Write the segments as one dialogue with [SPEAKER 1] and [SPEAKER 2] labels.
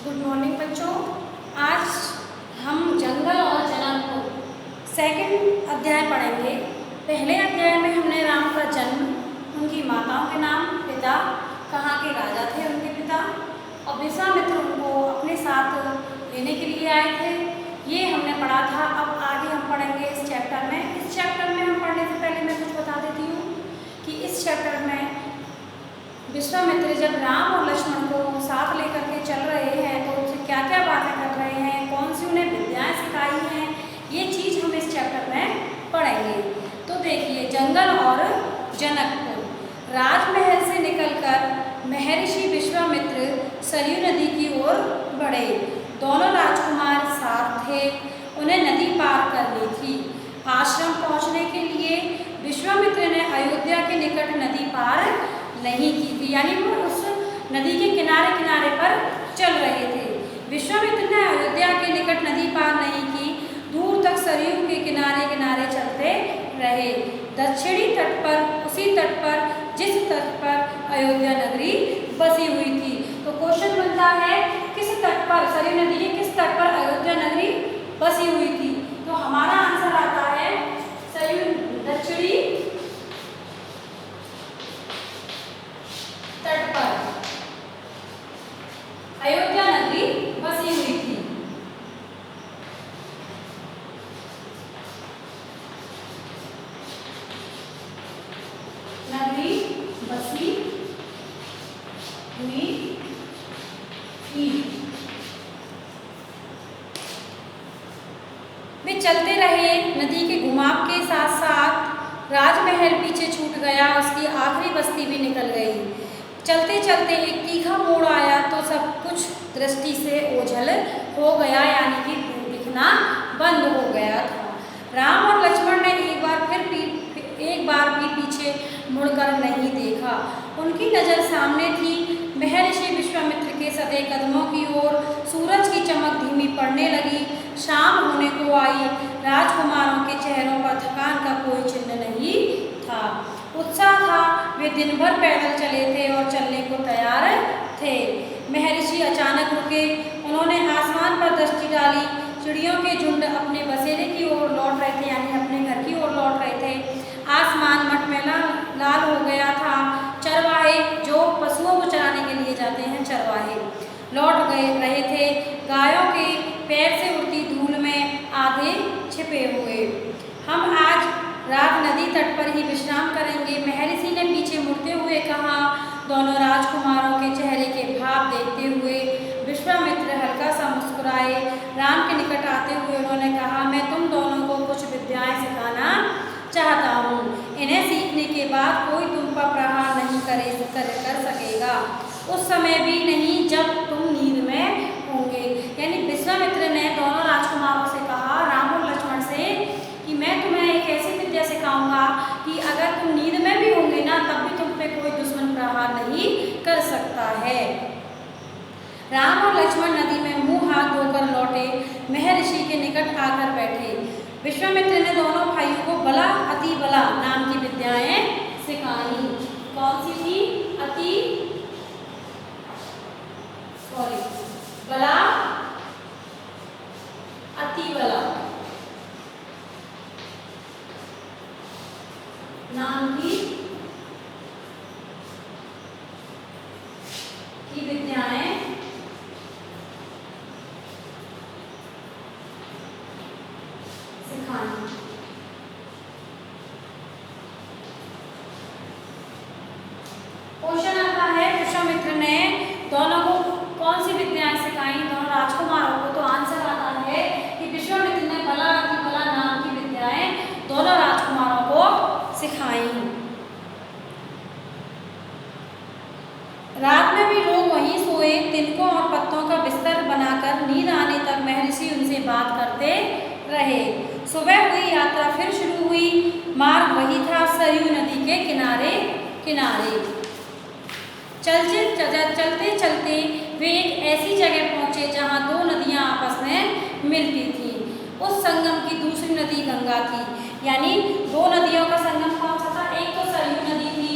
[SPEAKER 1] Good morning बच्चों। आज हम जंगल और जनक को सेकंड अध्याय पढ़ेंगे। पहले अध्याय में हमने राम का जन्म, उनकी माताओं के नाम, पिता, कहाँ के राजा थे उनके पिता, और विश्वामित्र उनको अपने साथ लेने के लिए आए थे, ये हमने पढ़ा था। अब आगे हम पढ़ेंगे इस चैप्टर में। इस चैप्टर में हम पढ़ने से पहले मैं कुछ बता देती हूँ कि इस चैप्टर में विश्वामित्र जब राम और लक्ष्मण को साथ लेकर के चल रहे हैं तो उनसे क्या क्या बातें कर रहे हैं, कौन सी उन्हें विद्याएं सिखाई हैं, ये चीज़ हम इस चैप्टर में पढ़ेंगे। तो देखिए, जंगल और जनकपुर। राजमहल से निकलकर महर्षि विश्वामित्र सरयू नदी की ओर बढ़े। दोनों राजकुमार साथ थे, उन्हें नदी पार करनी थी। आश्रम पहुंचने के लिए विश्वामित्र ने अयोध्या के निकट नदी पार नहीं की थी, यानी वो उस नदी के किनारे किनारे पर चल रहे थे। विश्वामित्र ने अयोध्या के निकट नदी पार नहीं की, दूर तक सरयू के किनारे किनारे चलते रहे। दक्षिणी तट पर, उसी तट पर जिस तट पर अयोध्या नगरी बसी हुई थी। तो क्वेश्चन बनता है, किस तट पर, सरयू नदी के किस तट पर अयोध्या नगरी बसी हुई थी? तो हमारा आंसर आता है सरयू दक्षिणी तट पर अयोध्या नगरी बसी हुई थी। नगरी बसी हुई थी। वे चलते रहे। नदी के घुमाव के साथ साथ राजमहल पीछे छूट गया, उसकी आखिरी बस्ती भी निकल गई। चलते चलते एक तीखा मोड़ आया तो सब कुछ दृष्टि से ओझल हो गया, यानी कि दिखना बंद हो गया था। राम और लक्ष्मण ने एक बार भी पीछे मुड़कर नहीं देखा। उनकी नज़र सामने थी, महर्षि विश्वामित्र के सधे कदमों की ओर। सूरज की चमक धीमी पड़ने लगी, शाम होने को आई। राजकुमारों के चेहरों पर थकान का कोई चिन्ह नहीं था, उत्साह था। वे दिन भर पैदल चले थे और चलने को तैयार थे। महर्षि अचानक रुके, उन्होंने आसमान पर दृष्टि डाली। चिड़ियों के झुंड अपने बसेरे की ओर लौट रहे थे, यानी अपने घर की ओर लौट रहे थे। आसमान मटमैला लाल हो गया था। चरवाहे, जो पशुओं को चराने के लिए जाते हैं, चरवाहे लौट रहे थे, गायों के पैर से उड़ती धूल में आधे छिपे हुए। हम आज रात नदी तट पर ही विश्राम करेंगे, महर्षि ने पीछे मुड़ते हुए कहा। दोनों राजकुमारों के चेहरे के भाव देखते हुए विश्वामित्र हल्का सा मुस्कुराए। राम के निकट आते हुए उन्होंने कहा, मैं तुम दोनों को कुछ विद्याएं सिखाना चाहता हूँ। इन्हें सीखने के बाद कोई तुम पर प्रहार नहीं कर सकेगा, उस समय भी नहीं जब तुम नींद में होंगे। यानी विश्वामित्र ने दोनों राजकुमारों से कहा, राम और लक्ष्मण से, कि मैं तुम्हें एक ऐसी विद्या सिखाऊंगा कि अगर तुम नींद में भी होंगे ना, तब भी तुम पे कोई दुश्मन प्रहार नहीं कर सकता है। राम और लक्ष्मण नदी में मुंह हाथ धोकर लौटे, महर्षि के निकट आकर बैठे। विश्वामित्र ने दोनों भाइयों को बला अति बला नाम की विद्याएं सिखाई। कौन सी थी? बला अति बला नाम की विद्याएं सिखाई। क्वेश्चन आता है, विश्वामित्र ने दोनों को कौन सी विद्याएं सिखाई, दोनों राजकुमारों को? तो आंसर आता है कि विश्वामित्र ने बला अति बला नाम की विद्याएं दोनों राजकुमारों को सिखाई। रात में भी लोग वहीं सोए, तिनकों और पत्तों का बिस्तर बनाकर नींद आने तक महर्षि उनसे बात करते रहे। सुबह हुई, यात्रा फिर शुरू हुई। मार्ग वही था, सरयू नदी के किनारे किनारे। चलते चलते वे एक ऐसी जगह पहुंचे जहां दो नदियां आपस में मिलती थीं। उस संगम की दूसरी नदी गंगा थी, यानी दो नदियों का संगम कौन सा था? एक तो सरयू नदी थी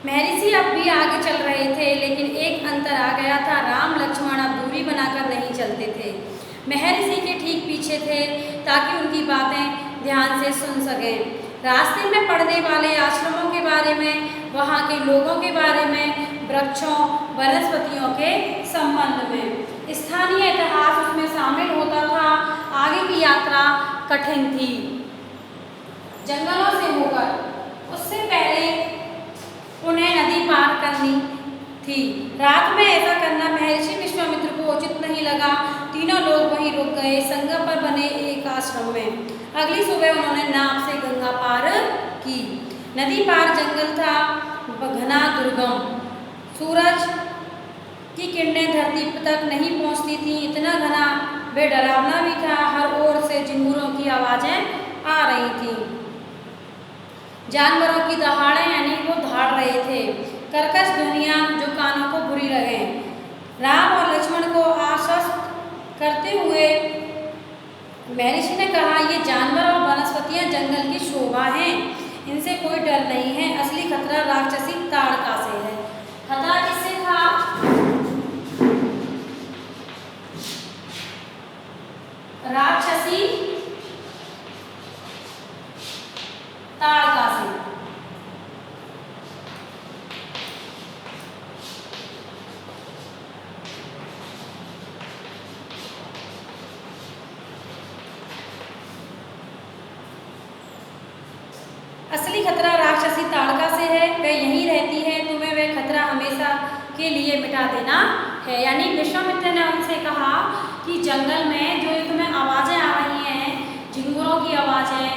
[SPEAKER 1] महर्षि अब भी आगे चल रहे थे, लेकिन एक अंतर आ गया था। राम लक्ष्मण अब दूरी बनाकर नहीं चलते थे, महर्षि के ठीक पीछे थे, ताकि उनकी बातें ध्यान से सुन सकें। रास्ते में पड़ने वाले आश्रमों के बारे में, वहाँ के लोगों के बारे में, वृक्षों वनस्पतियों के संबंध में स्थानीय इतिहास उसमें शामिल होता था। आगे की यात्रा कठिन थी, जंगलों से होकर। उससे पहले उन्हें नदी पार करनी थी। रात में ऐसा करना महर्षि विश्वामित्र को उचित नहीं लगा। तीनों लोग वहीं रुक गए, संगम पर बने एक आश्रम में। अगली सुबह उन्होंने नाव से गंगा पार की। नदी पार जंगल था, घना दुर्गम। सूरज की किरणें धरती तक नहीं पहुंचती थी, इतना घना वे डरावना भी था। हर ओर से झिंगुरों की आवाजें आ रही थीं, जानवरों की दहाड़ें, यानी वो दहाड़ रहे थे, कर्कश ध्वनियाँ जो कानों को बुरी लगे। राम और लक्ष्मण को आश्वस्त करते हुए महर्षि ने कहा, ये जानवर और वनस्पतियाँ जंगल की शोभा हैं, इनसे कोई डर नहीं है। असली खतरा राक्षसी ताड़का से है। खतरा किससे था? राक्षसी ताड़का से। असली खतरा राक्षसी ताड़का से है, वह यहीं रहती है, तुम्हें वह खतरा हमेशा के लिए मिटा देना है। यानी विश्वामित्र ने उनसे कहा कि जंगल में जो तुम्हें आवाज़ें आ रही हैं, झिंगुरों की आवाज़ें,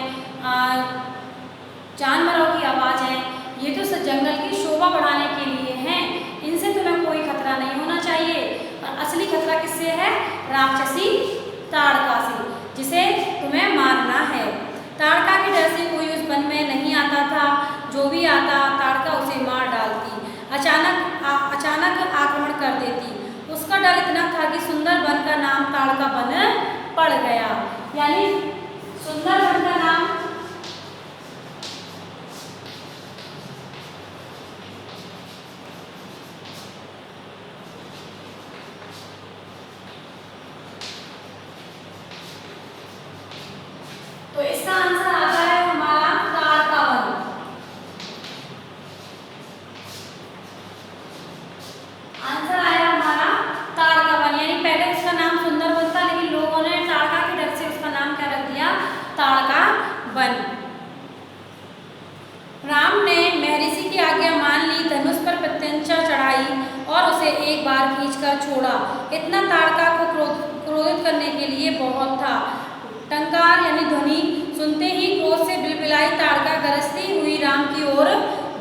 [SPEAKER 1] जानवरों की आवाज़ें, ये तो जंगल की शोभा बढ़ाने के लिए हैं, इनसे तुम्हें कोई खतरा नहीं होना चाहिए। और असली खतरा किससे है? राक्षसी ताड़का से, जिसे तुम्हें मारना है। ताड़का के डर से कोई उस वन में नहीं आता था, जो भी आता ताड़का उसे मार डालती, अचानक आक्रमण कर देती। उसका डर इतना था कि सुंदर वन का नाम ताड़का वन पड़ गया। यानी सुंदर वन का नाम तो इसका आंसर आता है हमारा ताड़का वन। आंसर आया हमारा ताड़का वन। यानी पहले उसका नाम सुंदर वन था, लेकिन लोगों ने ताड़का के डर से उसका नाम क्या रख दिया? ताड़का वन। राम ने महर्षि की आज्ञा मान ली, धनुष पर प्रत्यंचा चढ़ाई और उसे एक बार खींचकर छोड़ा। इतना ताड़का को क्रोधित करने के लिए बहुत था। टंकार यानी ध्वनि सुनते ही क्रोध से बिलबिलाई ताड़का गरजती हुई राम की ओर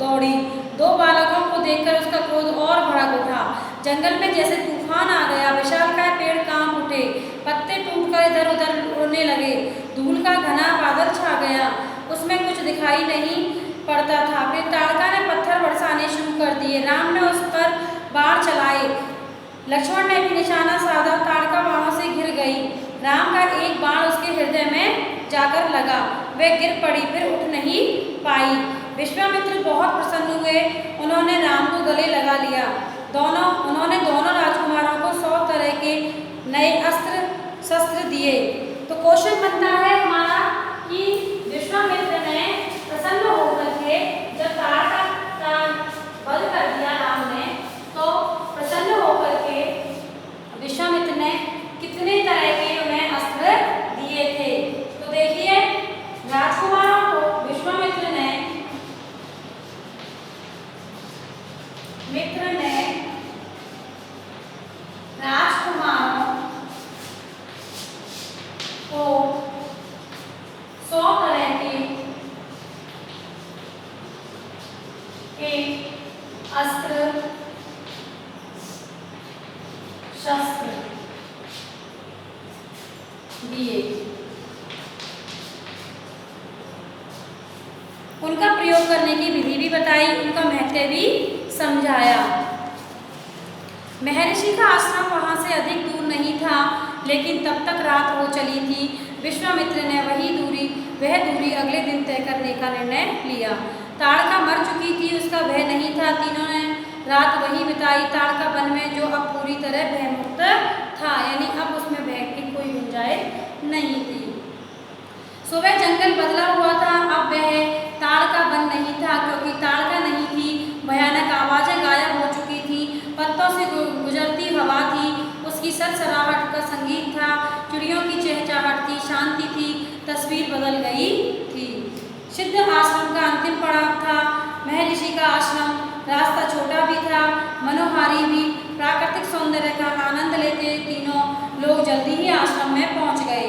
[SPEAKER 1] दौड़ी। दो बालकों को देखकर उसका क्रोध और भड़क उठा। जंगल में जैसे तूफान आ गया, विशालकाय पेड़ कांप उठे, पत्ते टूटकर इधर उधर उड़ने लगे, धूल का घना बादल छा गया, उसमें कुछ दिखाई नहीं पड़ता था। फिर ताड़का ने पत्थर बरसाने शुरू कर दिए। राम ने उस पर बाण चलाए, लक्ष्मण ने भी निशाना साधा, ताड़का बाणों से घिर गई। राम का एक बाण उसके हृदय में जाकर लगा, वह गिर पड़ी, फिर उठ नहीं पाई। विश्वामित्र बहुत प्रसन्न हुए, उन्होंने राम को गले लगा लिया। उन्होंने दोनों राजकुमारों को 100 तरह के नए अस्त्र शस्त्र दिए। तो क्वेश्चन बनता है हमारा कि विश्वामित्र ने प्रसन्न होकर के जब ताड़का का वध कर दिया राम ने, तो प्रसन्न होकर के विश्वामित्र ने कितने तरह के उन्हें अस्त्र दिए थे? तो देखिए, राजकुमारों को विश्वामित्र ने राजकुमारों को 100 तरह के अस्त्र शस्त्र दिए। उनका प्रयोग करने की विधि भी बताई, उनका महत्व भी समझाया। महर्षि का आश्रम वहाँ से अधिक दूर नहीं था, लेकिन तब तक रात हो चली थी। विश्वामित्र ने वह दूरी अगले दिन तय करने का निर्णय लिया। ताड़का मर चुकी थी, उसका भय नहीं था। तीनों ने रात वहीं बिताई ताड़का वन में, जो अब पूरी तरह भयमुक्त था, यानी अब उसमें भय की कोई गुंजाइश नहीं थी। सुबह जंगल बदला हुआ था, अब वह ताड़का वन नहीं था, क्योंकि ताड़का नहीं थी। भयानक आवाजें गायब हो चुकी थी, पत्तों से गुजरती हवा थी, उसकी सरसराहट का संगीत था, चिड़ियों की चहचहाहट थी, शांति थी, तस्वीर बदल गई थी। सिद्ध आश्रम का अंतिम पड़ाव था, महर्षि का आश्रम। रास्ता छोटा भी था, मनोहारी भी। प्राकृतिक सौंदर्य का आनंद लेते तीनों लोग जल्दी ही आश्रम में पहुंच गए।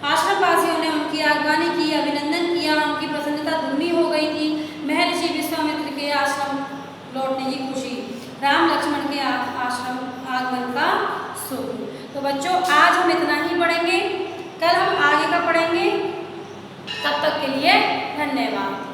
[SPEAKER 1] आश्रमवासियों ने उनकी आगवानी की, अभिनंदन किया, उनकी प्रसन्नता दुगनी हो गई थी। महर्षि विश्वामित्र के आश्रम लौटने की खुशी, राम लक्ष्मण के आश्रम आगमन का सुख। तो बच्चों, आज हम इतना ही पढ़ेंगे, कल हम आगे का पढ़ेंगे। तब तक के लिए धन्यवाद।